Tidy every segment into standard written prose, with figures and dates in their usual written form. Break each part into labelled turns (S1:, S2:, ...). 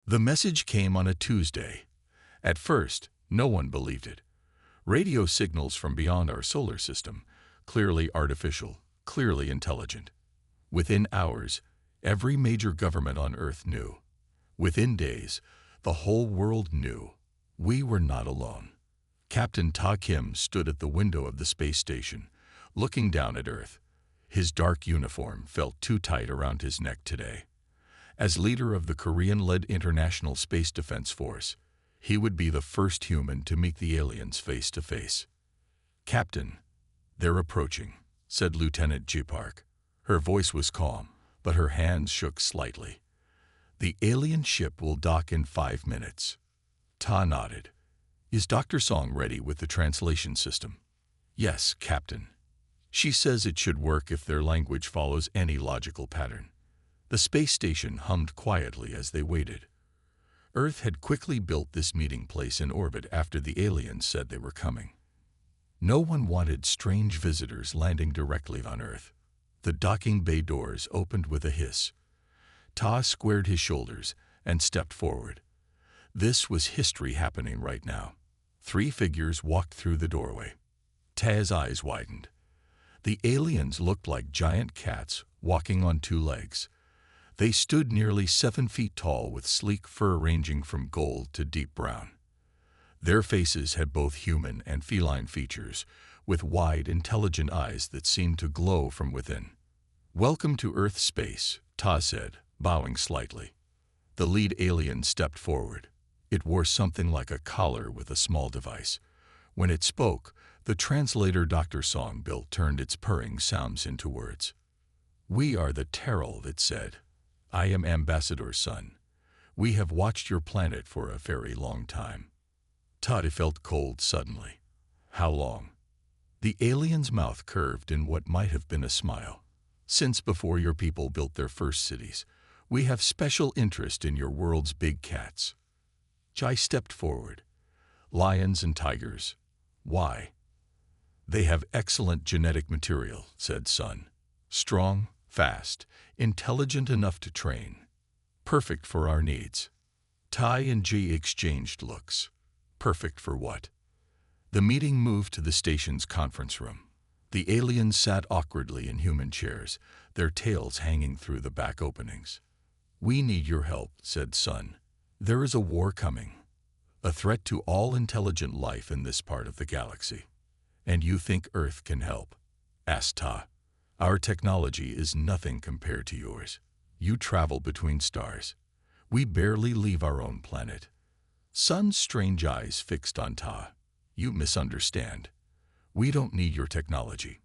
S1: The message came on a Tuesday. At first, no one believed it. Radio signals from beyond our solar system, clearly artificial, clearly intelligent. Within hours, every major government on Earth knew. Within days, the whole world knew. We were not alone. Captain Ta Kim stood at the window of the space station, looking down at Earth. His dark uniform felt too tight around his neck today. As leader of the Korean-led International Space Defense Force, he would be the first human to meet the aliens face to face. "Captain, they're approaching," said Lieutenant Ji Park. Her voice was calm, but her hands shook slightly. "The alien ship will dock in 5 minutes." Ta nodded. "Is Dr. Song ready with the translation system?" "Yes, Captain. She says it should work if their language follows any logical pattern." The space station hummed quietly as they waited. Earth had quickly built this meeting place in orbit after the aliens said they were coming. No one wanted strange visitors landing directly on Earth. The docking bay doors opened with a hiss. Ta squared his shoulders and stepped forward. This was history happening right now. 3 figures walked through the doorway. Ta's eyes widened. The aliens looked like giant cats walking on 2 legs. They stood nearly 7 feet tall with sleek fur ranging from gold to deep brown. Their faces had both human and feline features, with wide, intelligent eyes that seemed to glow from within. "Welcome to Earth space," Ta said, bowing slightly. The lead alien stepped forward. It wore something like a collar with a small device. When it spoke, the translator Dr. Song built turned its purring sounds into words. "We are the Terrell," it said. "I am Ambassador Sun. We have watched your planet for a very long time." Ta felt cold suddenly. "How long?" The alien's mouth curved in what might have been a smile. "Since before your people built their first cities, we have special interest in your world's big cats." Jai stepped forward. "Lions and tigers. Why?" "They have excellent genetic material," said Sun. "Strong, fast, intelligent enough to train. Perfect for our needs." Tai and Ji exchanged looks. Perfect for what? The meeting moved to the station's conference room. The aliens sat awkwardly in human chairs, their tails hanging through the back openings. "We need your help," said Sun. "There is a war coming. A threat to all intelligent life in this part of the galaxy." "And you think Earth can help?" asked Ta. "Our technology is nothing compared to yours. You travel between stars. We barely leave our own planet." Sun's strange eyes fixed on Ta. "You misunderstand. We don't need your technology.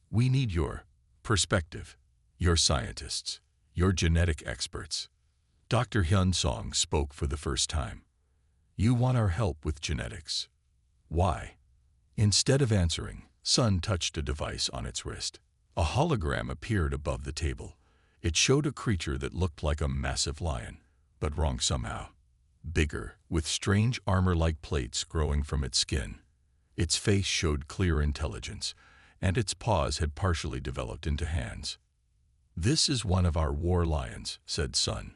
S1: We need your perspective, your scientists, your genetic experts." Dr. Hyun Song spoke for the first time. "You want our help with genetics. Why?" Instead of answering, Sun touched a device on its wrist. A hologram appeared above the table. It showed a creature that looked like a massive lion, but wrong somehow. Bigger, with strange armor-like plates growing from its skin. Its face showed clear intelligence, and its paws had partially developed into hands. "This is one of our war lions," said Sun.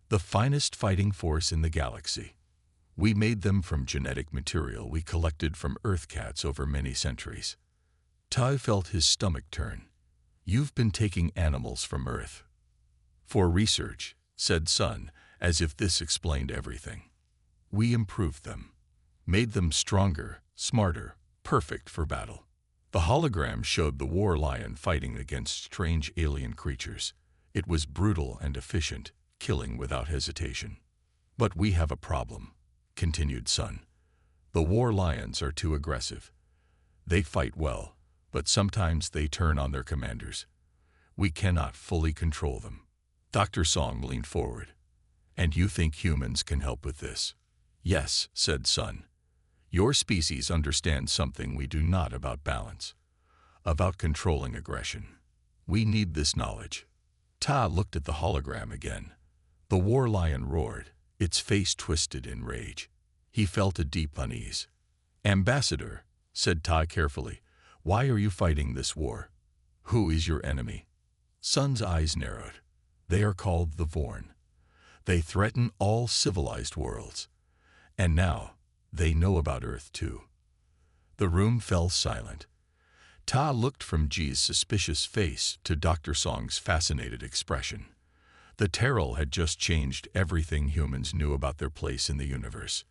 S1: "The finest fighting force in the galaxy. We made them from genetic material we collected from Earth cats over many centuries." Tai felt his stomach turn. "You've been taking animals from Earth." "For research," said Sun, as if this explained everything. "We improved them, made them stronger, smarter, perfect for battle." The hologram showed the war lion fighting against strange alien creatures. It was brutal and efficient, killing without hesitation. "But we have a problem," continued Sun. "The war lions are too aggressive. They fight well, but sometimes they turn on their commanders. We cannot fully control them." Dr. Song leaned forward. "And you think humans can help with this?" "Yes," said Sun. "Your species understands something we do not about balance, about controlling aggression. We need this knowledge." Ta looked at the hologram again. The war lion roared, its face twisted in rage. He felt a deep unease. "Ambassador," said Ta carefully, "why are you fighting this war? Who is your enemy?" Sun's eyes narrowed. "They are called the Vorn. They threaten all civilized worlds. And now, they know about Earth too. The room fell silent. Ta looked from Ji's suspicious face to Dr. Song's fascinated expression. The Terrell had just changed everything humans knew about their place in the universe,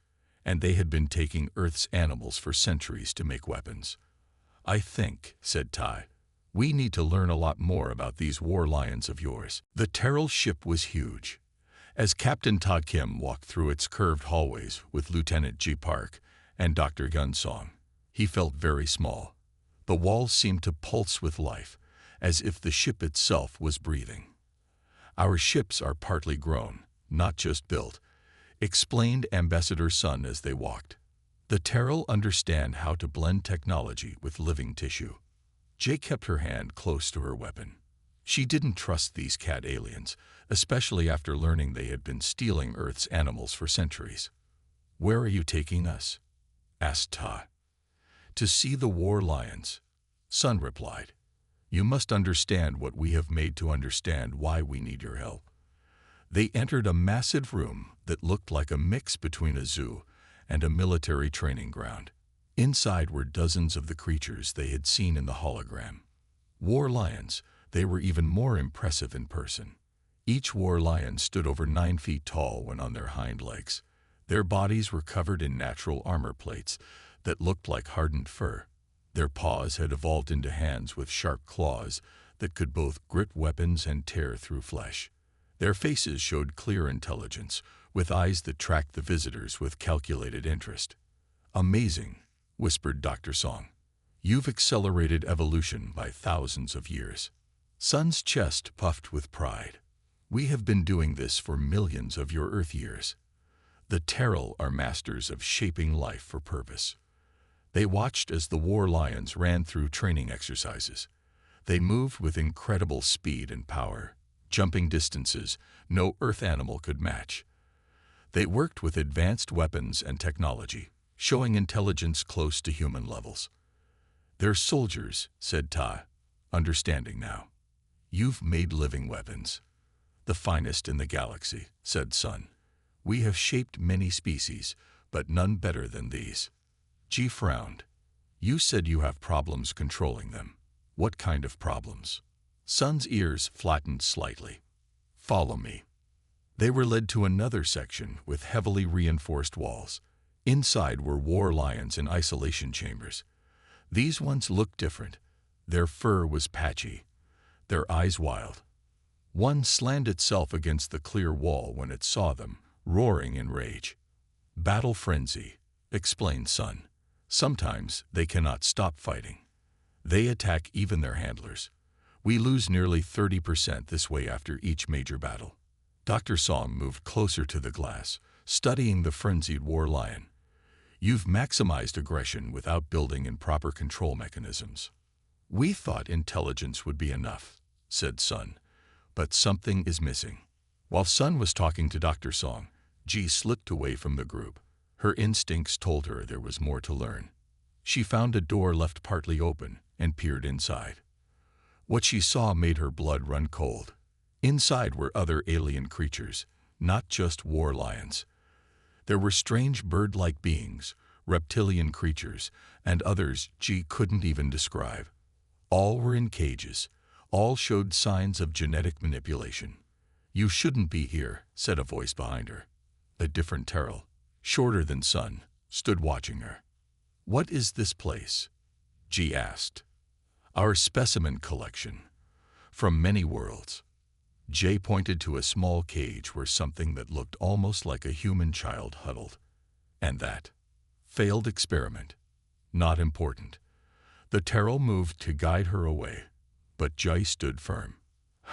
S1: and they had been taking Earth's animals for centuries to make weapons. "I think," said Tai, "we need to learn a lot more about these war lions of yours." The Terrell ship was huge. As Captain Ta Kim walked through its curved hallways with Lieutenant Ji Park and Dr. Gun Song, he felt very small. The walls seemed to pulse with life, as if the ship itself was breathing. "Our ships are partly grown, not just built," explained Ambassador Sun as they walked. "The Terrell understand how to blend technology with living tissue." Jay kept her hand close to her weapon. She didn't trust these cat aliens, especially after learning they had been stealing Earth's animals for centuries. "Where are you taking us?" asked Ta. "To see the war lions," Sun replied. "You must understand what we have made to understand why we need your help." They entered a massive room that looked like a mix between a zoo and a military training ground. Inside were dozens of the creatures they had seen in the hologram. War lions, they were even more impressive in person. Each war lion stood over 9 feet tall when on their hind legs. Their bodies were covered in natural armor plates that looked like hardened fur. Their paws had evolved into hands with sharp claws that could both grip weapons and tear through flesh. Their faces showed clear intelligence, with eyes that tracked the visitors with calculated interest. "Amazing," whispered Dr. Song. "You've accelerated evolution by thousands of years." Sun's chest puffed with pride. "We have been doing this for millions of your Earth years." The Terrell are masters of shaping life for purpose. They watched as the war lions ran through training exercises. They moved with incredible speed and power, jumping distances no Earth animal could match. They worked with advanced weapons and technology, showing intelligence close to human levels. "They're soldiers," said Ta, understanding now. "You've made living weapons." "The finest in the galaxy," said Sun. "We have shaped many species, but none better than these." Ji frowned. "You said you have problems controlling them. What kind of problems?" Sun's ears flattened slightly. "Follow me." They were led to another section with heavily reinforced walls. Inside were war lions in isolation chambers. These ones looked different. Their fur was patchy, their eyes wild. One slammed itself against the clear wall when it saw them, roaring in rage. "Battle frenzy," explained Sun. "Sometimes they cannot stop fighting. They attack even their handlers. We lose nearly 30% this way after each major battle." Dr. Song moved closer to the glass, studying the frenzied war lion. "You've maximized aggression without building in proper control mechanisms." "We thought intelligence would be enough," said Sun, "but something is missing." While Sun was talking to Dr. Song, Ji slipped away from the group. Her instincts told her there was more to learn. She found a door left partly open and peered inside. What she saw made her blood run cold. Inside were other alien creatures, not just war lions. There were strange bird-like beings, reptilian creatures, and others Ji couldn't even describe. All were in cages. All showed signs of genetic manipulation. "You shouldn't be here," said a voice behind her. A different Terrell, shorter than Sun, stood watching her. "What is this place?" Ji asked. "Our specimen collection. From many worlds." Jay pointed to a small cage where something that looked almost like a human child huddled. "And that? Failed experiment. Not important." The Terrell moved to guide her away, but Jay stood firm.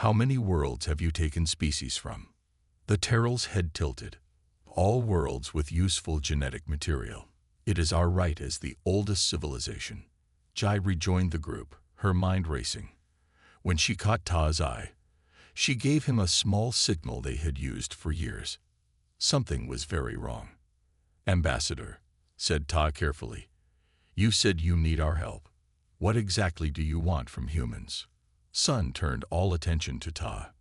S1: "How many worlds have you taken species from?" The Terrell's head tilted. "All worlds with useful genetic material. It is our right as the oldest civilization." Jai rejoined the group, her mind racing. When she caught Ta's eye, she gave him a small signal they had used for years. Something was very wrong. "Ambassador," said Ta carefully, "you said you need our help. What exactly do you want from humans?" Sun turned all attention to Ta.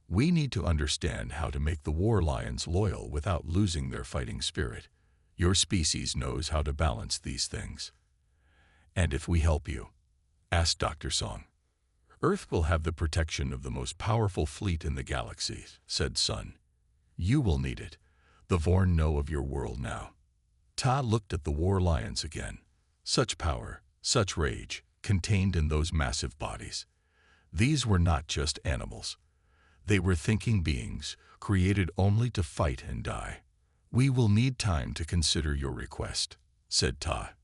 S1: We need to understand how to make the war lions loyal without losing their fighting spirit. Your species knows how to balance these things. And if we help you, asked Dr. Song. Earth will have the protection of the most powerful fleet in the galaxy, said Sun. You will need it. The Vorn know of your world now. Ta looked at the war lions again. Such power, such rage, contained in those massive bodies. These were not just animals. They were thinking beings, created only to fight and die. We will need time to consider your request, said Ta,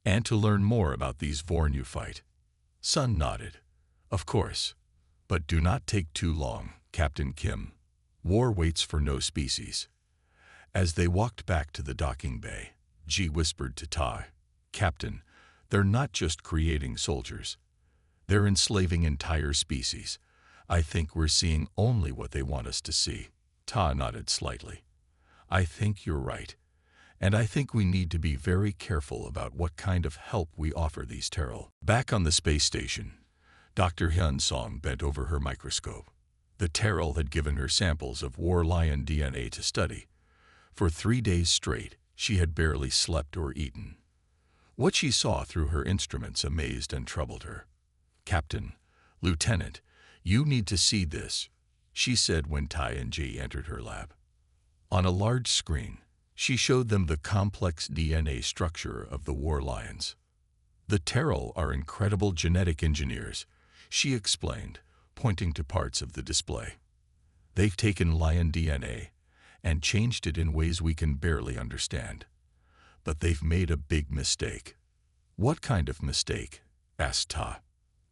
S1: and to learn more about these Vorn you fight. Sun nodded. Of course. But do not take too long, Captain Kim. War waits for no species. As they walked back to the docking bay, Ji whispered to Ta, Captain, they're not just creating soldiers. They're enslaving entire species. I think we're seeing only what they want us to see. Ta nodded slightly. I think you're right. And I think we need to be very careful about what kind of help we offer these Terrell. Back on the space station, Dr. Hyun Song bent over her microscope. The Terrell had given her samples of war lion DNA to study. For 3 days straight, she had barely slept or eaten. What she saw through her instruments amazed and troubled her. Captain, Lieutenant, you need to see this, she said when Tai and Ji entered her lab. On a large screen, she showed them the complex DNA structure of the war lions. The Terrell are incredible genetic engineers, she explained, pointing to parts of the display. They've taken lion DNA and changed it in ways we can barely understand. But they've made a big mistake. What kind of mistake? Asked Ta.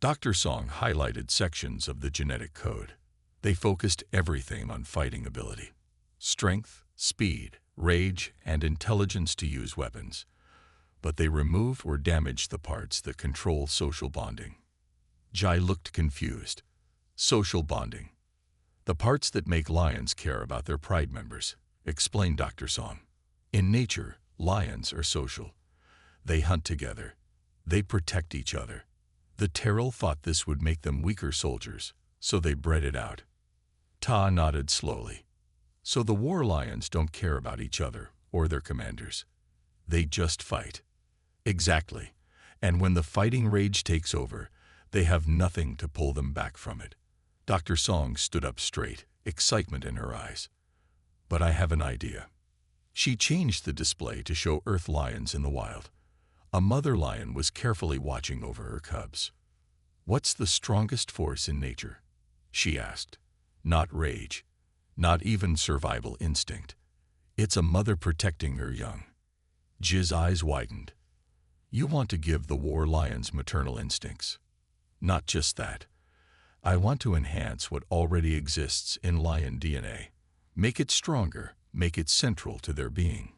S1: Dr. Song highlighted sections of the genetic code. They focused everything on fighting ability. Strength, speed, rage, and intelligence to use weapons. But they removed or damaged the parts that control social bonding. Jai looked confused. Social bonding. The parts that make lions care about their pride members, explained Dr. Song. In nature, lions are social. They hunt together. They protect each other. The Terrell thought this would make them weaker soldiers, so they bred it out. Ta nodded slowly. So the war lions don't care about each other or their commanders. They just fight. Exactly. And when the fighting rage takes over, they have nothing to pull them back from it. Dr. Song stood up straight, excitement in her eyes. But I have an idea. She changed the display to show Earth lions in the wild. A mother lion was carefully watching over her cubs. What's the strongest force in nature? She asked. Not rage. Not even survival instinct. It's a mother protecting her young. Ji's eyes widened. You want to give the war lions maternal instincts. Not just that. I want to enhance what already exists in lion DNA. Make it stronger, make it central to their being.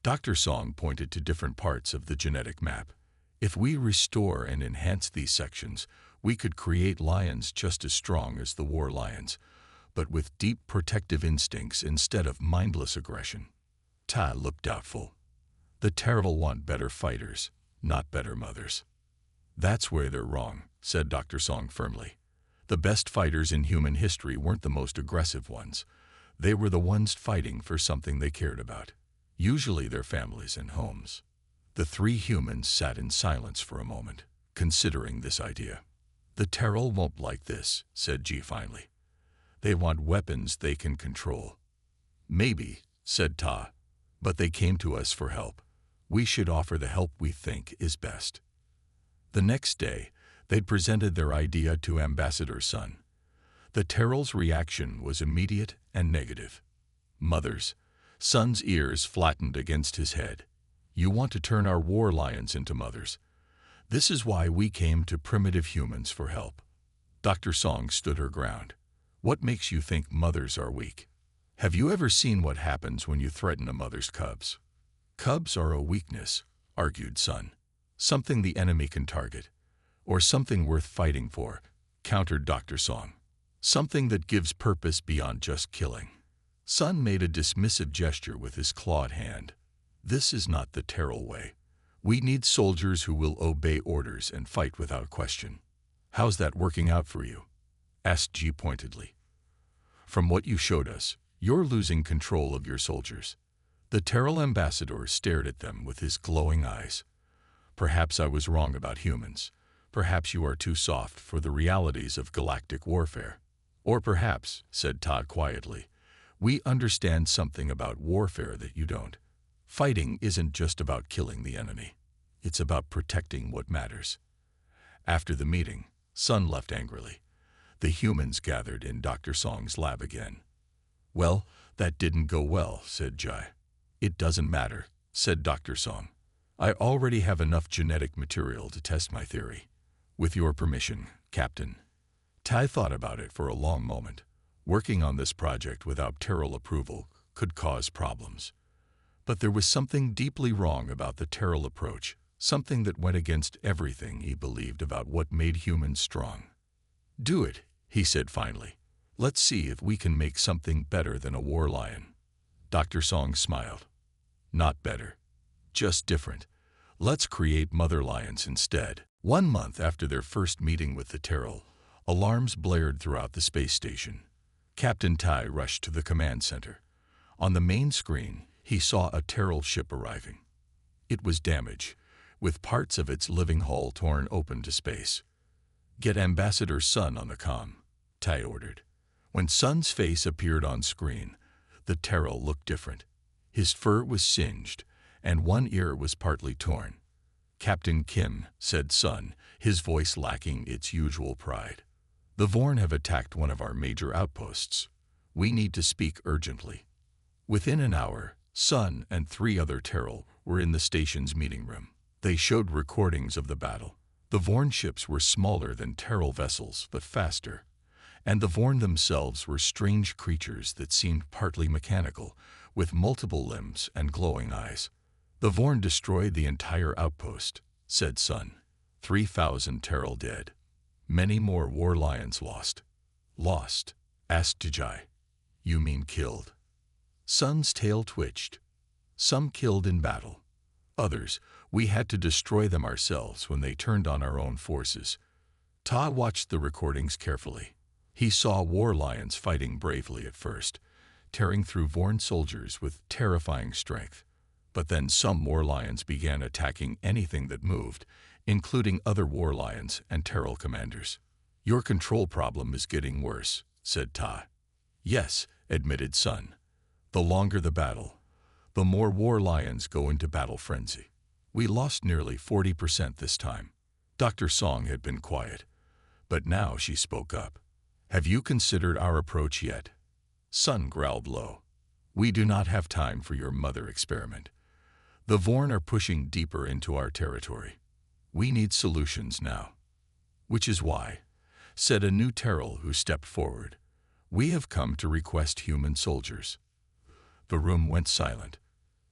S1: Dr. Song pointed to different parts of the genetic map. If we restore and enhance these sections, we could create lions just as strong as the war lions, but with deep protective instincts instead of mindless aggression. Ta looked doubtful. The Terrell want better fighters, not better mothers. That's where they're wrong, said Dr. Song firmly. The best fighters in human history weren't the most aggressive ones. They were the ones fighting for something they cared about, usually their families and homes. The 3 humans sat in silence for a moment, considering this idea. The Terrell won't like this, said Ji finally. They want weapons they can control. Maybe, said Ta, but they came to us for help. We should offer the help we think is best. The next day, they'd presented their idea to Ambassador Sun. The Terrell's reaction was immediate and negative. Mothers. Sun's ears flattened against his head. You want to turn our war lions into mothers. This is why we came to primitive humans for help. Dr. Song stood her ground. What makes you think mothers are weak? Have you ever seen what happens when you threaten a mother's cubs? Cubs are a weakness, argued Sun. Something the enemy can target. Or something worth fighting for, countered Dr. Song. Something that gives purpose beyond just killing. Sun made a dismissive gesture with his clawed hand. This is not the Terrell way. We need soldiers who will obey orders and fight without question. How's that working out for you? Asked Ji pointedly. From what you showed us, you're losing control of your soldiers. The Terrell ambassador stared at them with his glowing eyes. Perhaps I was wrong about humans. Perhaps you are too soft for the realities of galactic warfare. Or perhaps, said Todd quietly, we understand something about warfare that you don't. Fighting isn't just about killing the enemy. It's about protecting what matters. After the meeting, Sun left angrily. The humans gathered in Dr. Song's lab again. Well, that didn't go well, said Jai. It doesn't matter, said Dr. Song. I already have enough genetic material to test my theory. With your permission, Captain. Tai thought about it for a long moment. Working on this project without Terrell approval could cause problems. But there was something deeply wrong about the Terrell approach, something that went against everything he believed about what made humans strong. Do it, he said finally. Let's see if we can make something better than a war lion. Dr. Song smiled. Not better. Just different. Let's create mother lions instead. 1 month after their first meeting with the Terrell, alarms blared throughout the space station. Captain Tai rushed to the command center. On the main screen, he saw a Terrell ship arriving. It was damaged, with parts of its living hull torn open to space. Get Ambassador Sun on the comm, Tai ordered. When Sun's face appeared on screen, the Terrell looked different. His fur was singed, and one ear was partly torn. Captain Kim, said Sun, his voice lacking its usual pride. The Vorn have attacked one of our major outposts. We need to speak urgently. Within an hour, Sun and 3 other Terrell were in the station's meeting room. They showed recordings of the battle. The Vorn ships were smaller than Terrell vessels, but faster. And the Vorn themselves were strange creatures that seemed partly mechanical, with multiple limbs and glowing eyes. The Vorn destroyed the entire outpost, said Sun. 3,000 Terrell dead. Many more war lions lost. Lost? Asked Jai. You mean killed? Sun's tail twitched. Some killed in battle. Others, we had to destroy them ourselves when they turned on our own forces. Ta watched the recordings carefully. He saw war lions fighting bravely at first, tearing through Vorn soldiers with terrifying strength. But then some war lions began attacking anything that moved, including other war lions and Terrell commanders. Your control problem is getting worse, said Ta. Yes, admitted Sun. The longer the battle, the more war lions go into battle frenzy. We lost nearly 40% this time. Dr. Song had been quiet, but now she spoke up. Have you considered our approach yet? Sun growled low. We do not have time for your mother experiment. The Vorn are pushing deeper into our territory. We need solutions now. Which is why, said a new Terrell who stepped forward, we have come to request human soldiers. The room went silent.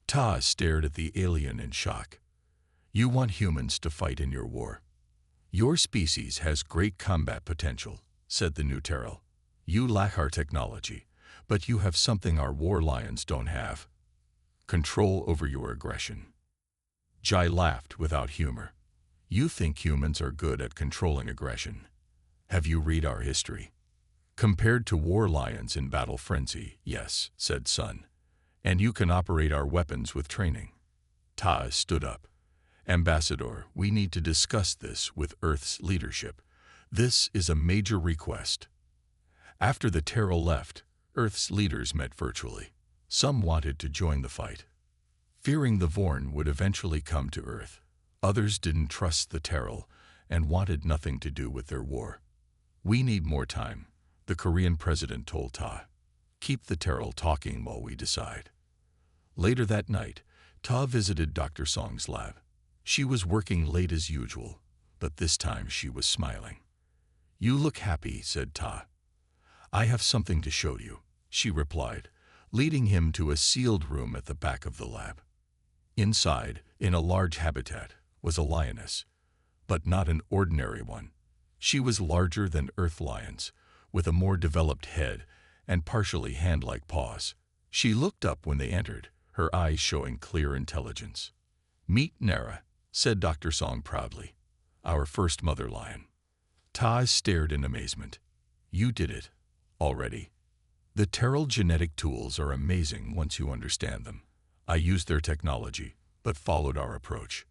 S1: Ta stared at the alien in shock. You want humans to fight in your war. Your species has great combat potential, said the new Terrell. You lack our technology, but you have something our war lions don't have. Control over your aggression. Jai laughed without humor. You think humans are good at controlling aggression. Have you read our history? Compared to war lions in battle frenzy, yes, said Sun. And you can operate our weapons with training. Ta stood up. Ambassador, we need to discuss this with Earth's leadership. This is a major request. After the Terrell left, Earth's leaders met virtually. Some wanted to join the fight, fearing the Vorn would eventually come to Earth. Others didn't trust the Terrell and wanted nothing to do with their war. We need more time, the Korean president told Ta. Keep the Terrell talking while we decide. Later that night, Ta visited Dr. Song's lab. She was working late as usual, but this time she was smiling. You look happy, said Ta. I have something to show you, she replied, leading him to a sealed room at the back of the lab. Inside, in a large habitat, was a lioness, but not an ordinary one. She was larger than Earth lions, with a more developed head and partially hand-like paws. She looked up when they entered, her eyes showing clear intelligence. Meet Nara, said Dr. Song proudly, our first mother lion. Ta stared in amazement. You did it, already. The Terrell genetic tools are amazing once you understand them. I used their technology, but followed our approach.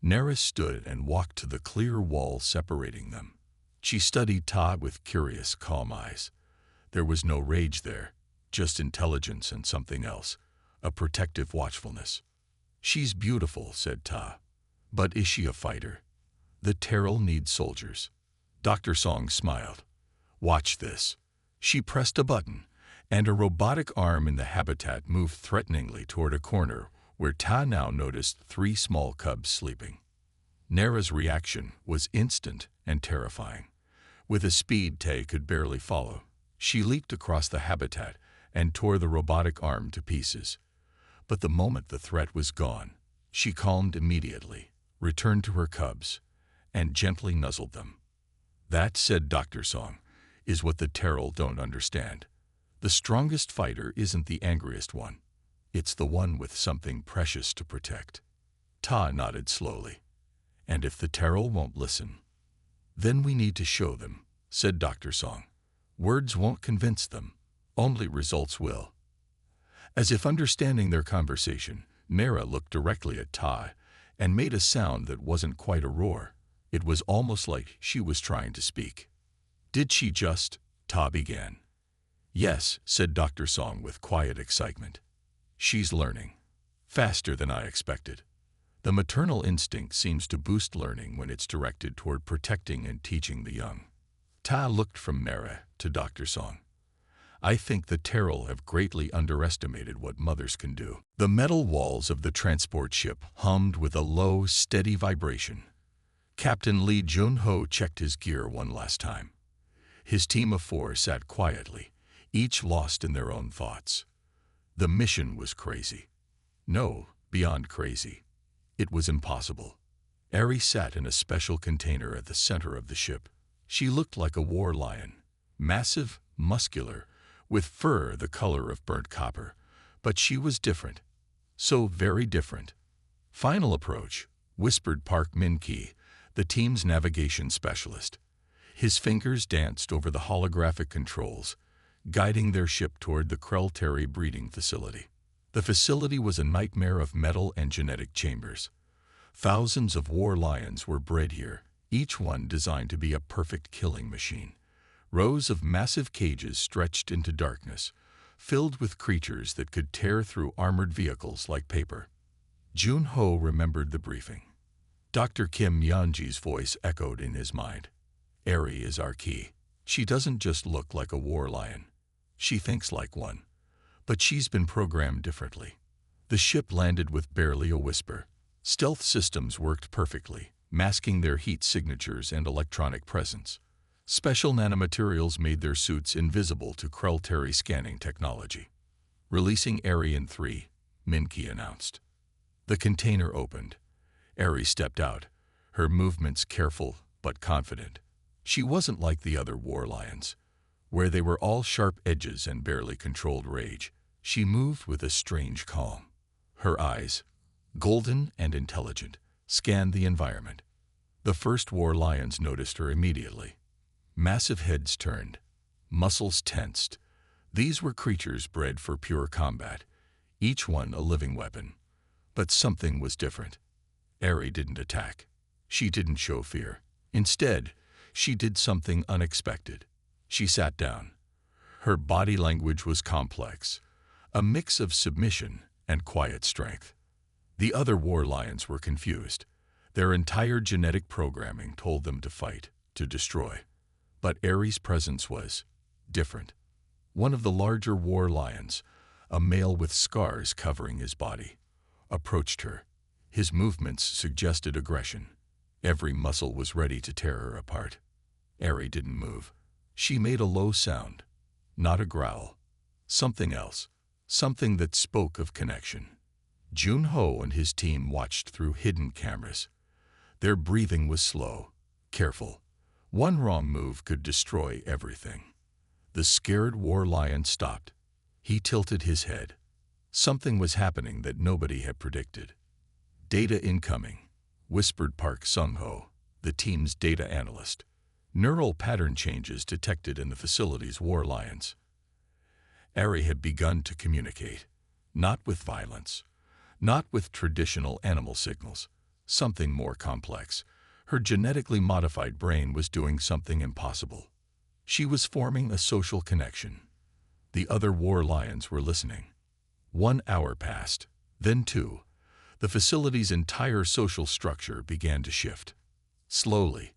S1: Nera stood and walked to the clear wall separating them. She studied Todd with curious, calm eyes. There was no rage there, just intelligence and something else, a protective watchfulness. "She's beautiful," said Ta. "But is she a fighter? The Terrell needs soldiers." Dr. Song smiled. "Watch this." She pressed a button, and a robotic arm in the habitat moved threateningly toward a corner where Ta now noticed 3 small cubs sleeping. Nera's reaction was instant and terrifying. With a speed Ta could barely follow, she leaped across the habitat and tore the robotic arm to pieces. But the moment the threat was gone, she calmed immediately, returned to her cubs, and gently nuzzled them. "That," said Dr. Song, "is what the Terrell don't understand. The strongest fighter isn't the angriest one. It's the one with something precious to protect." Ta nodded slowly. "And if the Terrell won't listen, then we need to show them," said Dr. Song. "Words won't convince them, only results will." As if understanding their conversation, Nera looked directly at Ta and made a sound that wasn't quite a roar. It was almost like she was trying to speak. "Did she just?" Ta began. "Yes," said Dr. Song with quiet excitement. "She's learning. Faster than I expected. The maternal instinct seems to boost learning when it's directed toward protecting and teaching the young." Ta looked from Nera to Dr. Song. "I think the Terrell have greatly underestimated what mothers can do." The metal walls of the transport ship hummed with a low, steady vibration. Captain Lee Jun-ho checked his gear one last time. His team of 4 sat quietly, each lost in their own thoughts. The mission was crazy. No, beyond crazy. It was impossible. Eri sat in a special container at the center of the ship. She looked like a war lion, massive, muscular, with fur the color of burnt copper. But she was different. So very different. "Final approach," whispered Park Min-ki, the team's navigation specialist. His fingers danced over the holographic controls, guiding their ship toward the Krell-Terry breeding facility. The facility was a nightmare of metal and genetic chambers. Thousands of war lions were bred here, each one designed to be a perfect killing machine. Rows of massive cages stretched into darkness, filled with creatures that could tear through armored vehicles like paper. Jun-ho remembered the briefing. Dr. Kim Yeonji's voice echoed in his mind. "Eri is our key. She doesn't just look like a war lion. She thinks like one. But she's been programmed differently." The ship landed with barely a whisper. Stealth systems worked perfectly, masking their heat signatures and electronic presence. Special nanomaterials made their suits invisible to Krell-Terry scanning technology. "Releasing Eri in 3, Min-ki announced. The container opened. Eri stepped out, her movements careful but confident. She wasn't like the other war lions, where they were all sharp edges and barely controlled rage. She moved with a strange calm. Her eyes, golden and intelligent, scanned the environment. The first war lions noticed her immediately. Massive heads turned, muscles tensed. These were creatures bred for pure combat, each one a living weapon. But something was different. Eri didn't attack. She didn't show fear. Instead, she did something unexpected. She sat down. Her body language was complex, a mix of submission and quiet strength. The other war lions were confused. Their entire genetic programming told them to fight, to destroy. But Eri's presence was different. One of the larger war lions, a male with scars covering his body, approached her. His movements suggested aggression. Every muscle was ready to tear her apart. Eri didn't move. She made a low sound, not a growl. Something else, something that spoke of connection. Jun-ho and his team watched through hidden cameras. Their breathing was slow, careful. One wrong move could destroy everything. The scared war lion stopped. He tilted his head. Something was happening that nobody had predicted. "Data incoming," whispered Park Sung-ho, the team's data analyst. "Neural pattern changes detected in the facility's war lions." Ari had begun to communicate, not with violence, not with traditional animal signals, something more complex. Her genetically modified brain was doing something impossible. She was forming a social connection. The other war lions were listening. 1 hour passed, then 2. The facility's entire social structure began to shift. Slowly,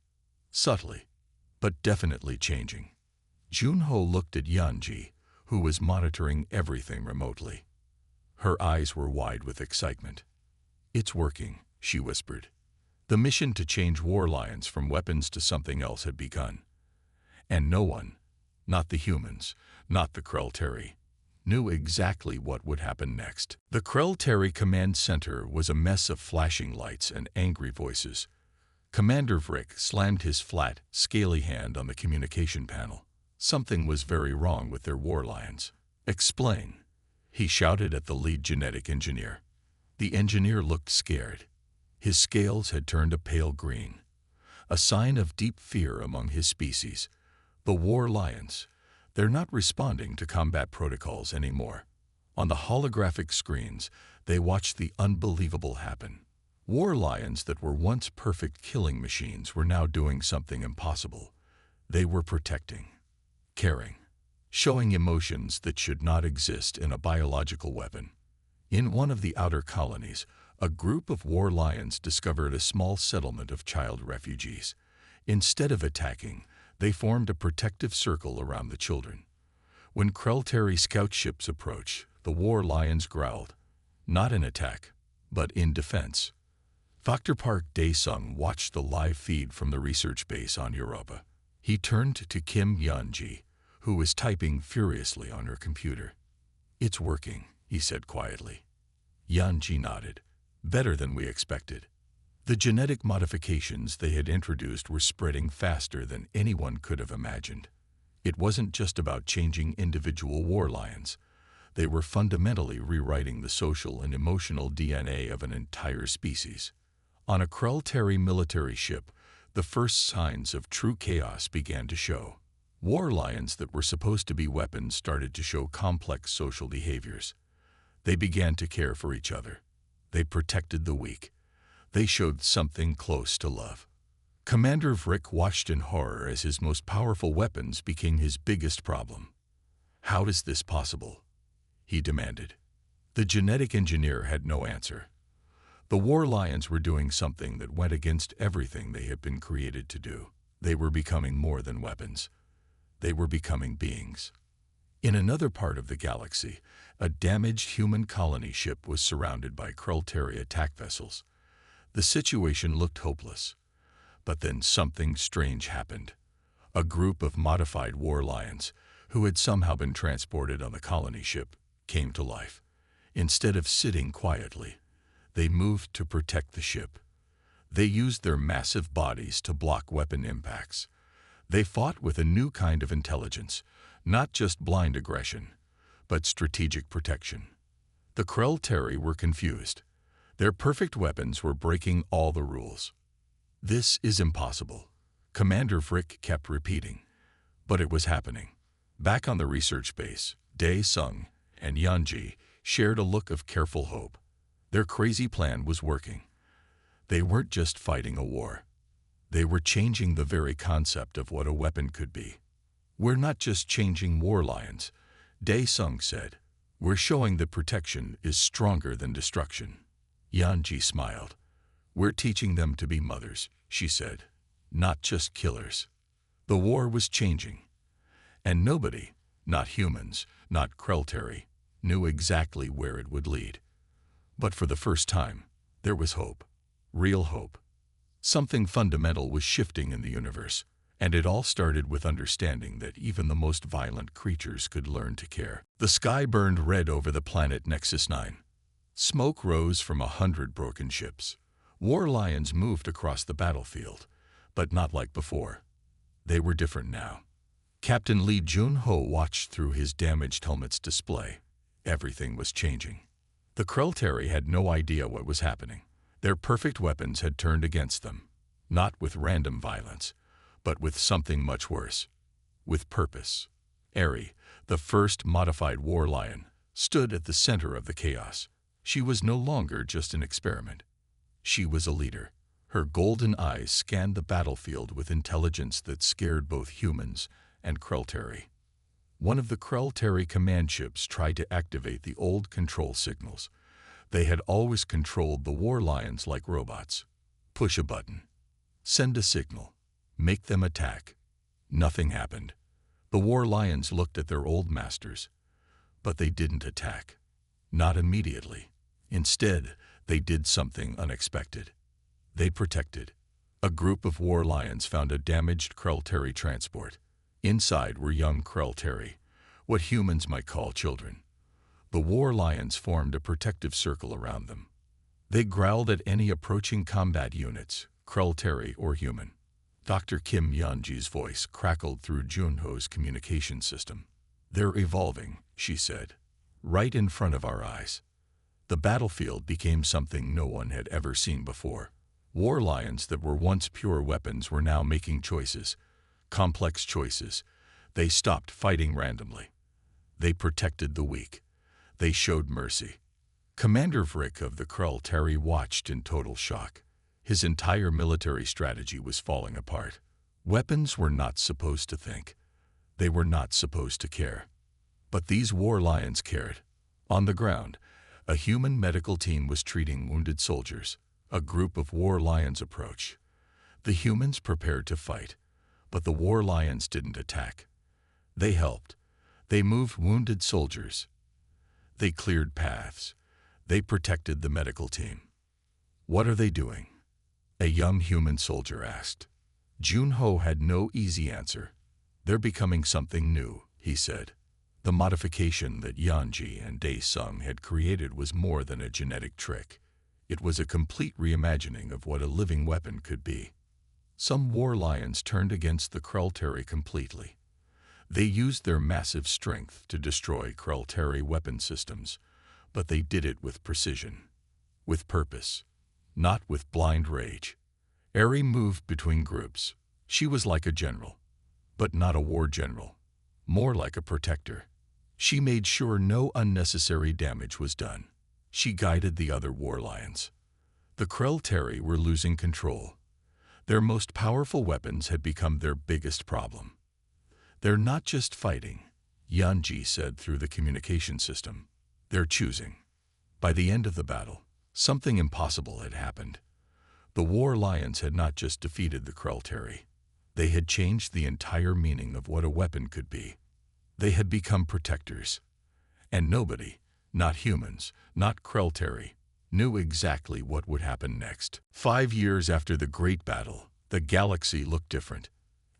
S1: subtly, but definitely changing. Junho looked at Yanji, who was monitoring everything remotely. Her eyes were wide with excitement. "It's working," she whispered. The mission to change war lions from weapons to something else had begun. And no one, not the humans, not the Krell-Terry, knew exactly what would happen next. The Krell-Terry command center was a mess of flashing lights and angry voices. Commander Vrick slammed his flat, scaly hand on the communication panel. Something was very wrong with their war lions. "Explain," he shouted at the lead genetic engineer. The engineer looked scared. His scales had turned a pale green, a sign of deep fear among his species. The war lions, they're not responding to combat protocols anymore. On the holographic screens, they watched the unbelievable happen. War lions that were once perfect killing machines were now doing something impossible. They were protecting, caring, showing emotions that should not exist in a biological weapon. In one of the outer colonies, a group of war lions discovered a small settlement of child refugees. Instead of attacking, they formed a protective circle around the children. When Krell-Terry scout ships approached, the war lions growled, not in attack, but in defense. Dr. Park Dae-sung watched the live feed from the research base on Europa. He turned to Kim Yeonji, who was typing furiously on her computer. "It's working," he said quietly. Yeonji nodded. "Better than we expected." The genetic modifications they had introduced were spreading faster than anyone could have imagined. It wasn't just about changing individual war lions. They were fundamentally rewriting the social and emotional DNA of an entire species. On a Krell-Terry military ship, the first signs of true chaos began to show. War lions that were supposed to be weapons started to show complex social behaviors. They began to care for each other. They protected the weak. They showed something close to love. Commander Vrick watched in horror as his most powerful weapons became his biggest problem. "How is this possible?" he demanded. The genetic engineer had no answer. The war lions were doing something that went against everything they had been created to do. They were becoming more than weapons. They were becoming beings. In another part of the galaxy, a damaged human colony ship was surrounded by Krell-Terry attack vessels. The situation looked hopeless. But then something strange happened. A group of modified war lions, who had somehow been transported on the colony ship, came to life. Instead of sitting quietly, they moved to protect the ship. They used their massive bodies to block weapon impacts. They fought with a new kind of intelligence, not just blind aggression, but strategic protection. The Krell-Terry were confused. Their perfect weapons were breaking all the rules. "This is impossible," Commander Vrick kept repeating. But it was happening. Back on the research base, Dae-sung and Yeonji shared a look of careful hope. Their crazy plan was working. They weren't just fighting a war. They were changing the very concept of what a weapon could be. "We're not just changing war lions," Dae-sung said. "We're showing that protection is stronger than destruction." Yeonji smiled. "We're teaching them to be mothers," she said, "not just killers." The war was changing. And nobody, not humans, not Krell-Terry, knew exactly where it would lead. But for the first time, there was hope. Real hope. Something fundamental was shifting in the universe, and it all started with understanding that even the most violent creatures could learn to care. The sky burned red over the planet Nexus 9. Smoke rose from 100 broken ships. War lions moved across the battlefield, but not like before. They were different now. Captain Lee Jun-ho watched through his damaged helmet's display. Everything was changing. The Krell-Terry had no idea what was happening. Their perfect weapons had turned against them, not with random violence, but with something much worse, with purpose. Eri, the first modified war lion, stood at the center of the chaos. She was no longer just an experiment. She was a leader. Her golden eyes scanned the battlefield with intelligence that scared both humans and Krellteri. One of the Krellteri command ships tried to activate the old control signals. They had always controlled the war lions like robots. Push a button. Send a signal. Make them attack. Nothing happened. The war lions looked at their old masters, but they didn't attack. Not immediately. Instead, they did something unexpected. They protected. A group of war lions found a damaged Krellteri transport. Inside were young Krellteri, what humans might call children. The war lions formed a protective circle around them. They growled at any approaching combat units, Krellteri or human. Dr. Kim Yeonji's voice crackled through Junho's communication system. "They're evolving," she said, "right in front of our eyes." The battlefield became something no one had ever seen before. War lions that were once pure weapons were now making choices, complex choices. They stopped fighting randomly. They protected the weak. They showed mercy. Commander Vrick of the Krellteri watched in total shock. His entire military strategy was falling apart. Weapons were not supposed to think. They were not supposed to care. But these war lions cared. On the ground, a human medical team was treating wounded soldiers. A group of war lions approached. The humans prepared to fight, but the war lions didn't attack. They helped. They moved wounded soldiers. They cleared paths. They protected the medical team. "What are they doing?" a young human soldier asked. Junho had no easy answer. "They're becoming something new," he said. The modification that Yeonji and Dae-sung had created was more than a genetic trick. It was a complete reimagining of what a living weapon could be. Some war lions turned against the Krellteri completely. They used their massive strength to destroy Krellteri weapon systems, but they did it with precision, with purpose, not with blind rage. Eri moved between groups. She was like a general, but not a war general, more like a protector. She made sure no unnecessary damage was done. She guided the other war lions. The Krellteri were losing control. Their most powerful weapons had become their biggest problem. "They're not just fighting," Yeonji said through the communication system. "They're choosing." By the end of the battle, something impossible had happened. The war lions had not just defeated the Krellteri. They had changed the entire meaning of what a weapon could be. They had become protectors. And nobody, not humans, not Krellteri, knew exactly what would happen next. 5 years after the Great Battle, the galaxy looked different.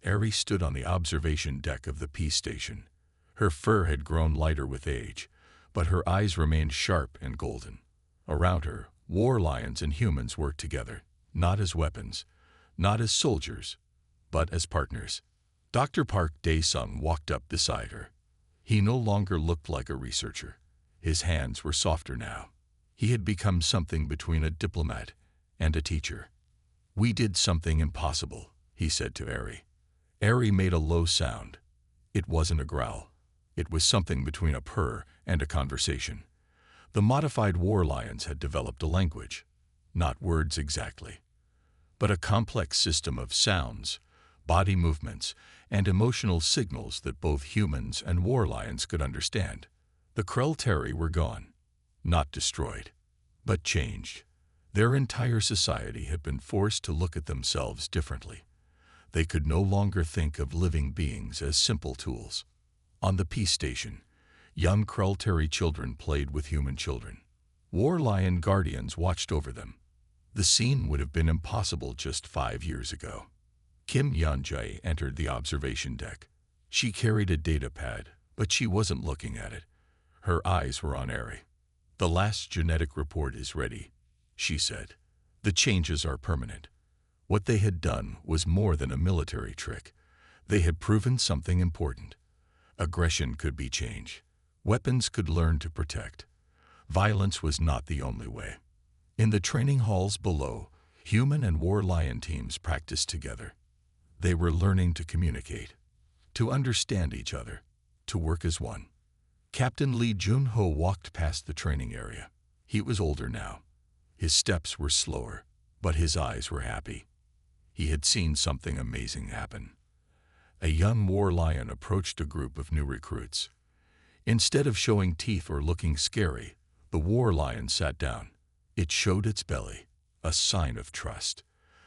S1: Eri stood on the observation deck of the peace station. Her fur had grown lighter with age, but her eyes remained sharp and golden. Around her, war lions and humans worked together, not as weapons, not as soldiers, but as partners. Dr. Park Dae-sung walked up beside her. He no longer looked like a researcher. His hands were softer now. He had become something between a diplomat and a teacher. "We did something impossible," he said to Eri. Eri made a low sound. It wasn't a growl. It was something between a purr and a conversation. The modified war lions had developed a language, not words exactly, but a complex system of sounds, body movements, and emotional signals that both humans and war lions could understand. The Krellteri were gone, not destroyed, but changed. Their entire society had been forced to look at themselves differently. They could no longer think of living beings as simple tools. On the peace station, young Krellteri children played with human children. War lion guardians watched over them. The scene would have been impossible just 5 years ago. Kim Yeonji entered the observation deck. She carried a data pad, but she wasn't looking at it. Her eyes were on Eri. "The last genetic report is ready," she said. "The changes are permanent." What they had done was more than a military trick. They had proven something important. Aggression could be changed. Weapons could learn to protect. Violence was not the only way. In the training halls below, human and war lion teams practiced together. They were learning to communicate, to understand each other, to work as one. Captain Lee Jun-ho walked past the training area. He was older now. His steps were slower, but his eyes were happy. He had seen something amazing happen. A young war lion approached a group of new recruits. Instead of showing teeth or looking scary, the war lion sat down. It showed its belly, a sign of trust.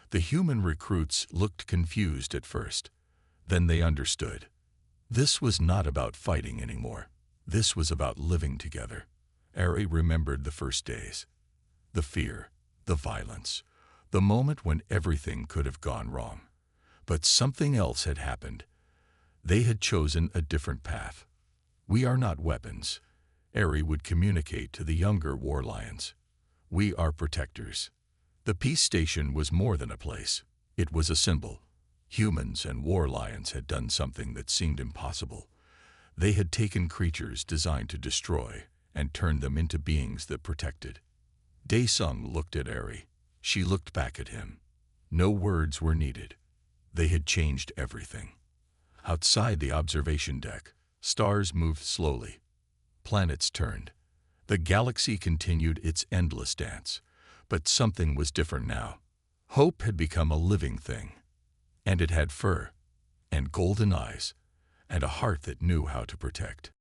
S1: The human recruits looked confused at first. Then they understood. This was not about fighting anymore. This was about living together. Ari remembered the first days. The fear, the violence, the moment when everything could have gone wrong. But something else had happened. They had chosen a different path. We are not weapons, Ari would communicate to the younger war lions. We are protectors. The peace station was more than a place. It was a symbol. Humans and war lions had done something that seemed impossible. They had taken creatures designed to destroy and turned them into beings that protected. Dae-sung looked at Ari. She looked back at him. No words were needed. They had changed everything. Outside the observation deck, stars moved slowly. Planets turned. The galaxy continued its endless dance. But something was different now. Hope had become a living thing. And it had fur, and golden eyes, and a heart that knew how to protect.